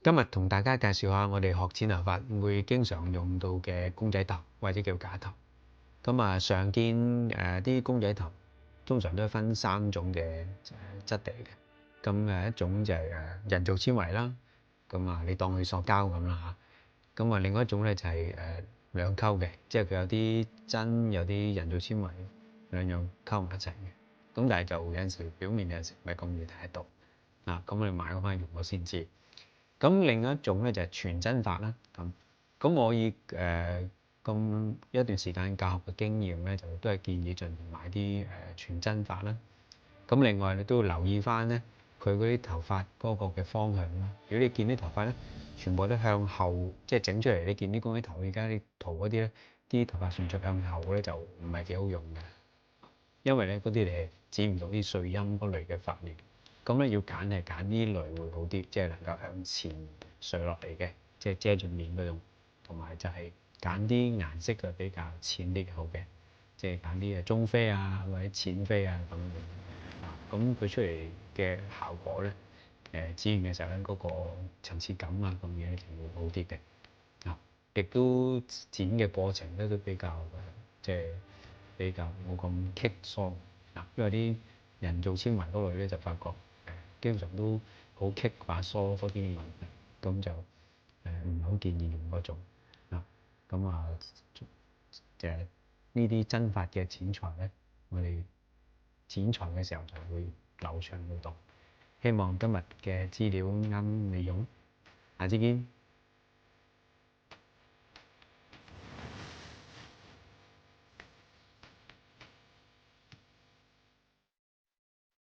今日同大家介紹下我哋學剪頭髮會經常用到嘅公仔頭或者叫假頭。常見啲公仔頭通常都係分三種嘅質地嘅。一種就係人造纖維啦，你當佢塑膠咁啦嚇。另外一種咧就係兩溝嘅，即係佢有啲真有啲人造纖維兩樣溝埋一齊嘅。但係就有陣時表面有陣時唔係咁易睇得到。我哋買嗰翻用我先知。另一種咧就係全真髮啦。我以咁一段時間教學嘅經驗咧，就都係建議盡量買啲全真髮啦。另外你都要留意翻咧，佢嗰啲頭髮嗰個嘅方向啦。如果你見啲頭髮咧，全部都向後，即係整出嚟，你見啲公仔頭而家啲圖嗰啲咧，啲頭髮順序向後咧，就唔係幾好用嘅，因為咧嗰啲你係剪唔到啲碎陰嗰類嘅髮型。要揀係揀呢類會好啲，即係能夠向前垂落嚟嘅，即係遮住面嗰種，同埋就係揀啲顏色嘅比較淺啲嘅好嘅，即係揀啲中啡啊或者淺啡啊咁樣。咁佢出嚟嘅效果咧，剪完嘅時候咧，嗰個層次感啊咁嘢咧就會好啲嘅。亦都剪嘅過程咧都比較即係比較冇咁棘疏。因為啲人造纖維嗰類咧就發覺經常都好棘發疏嗰啲，咁就唔好建議用嗰種。就係呢啲真髮嘅剪裁咧，我哋剪裁嘅時候就會流暢好多。希望今日嘅資料啱你用，下次見。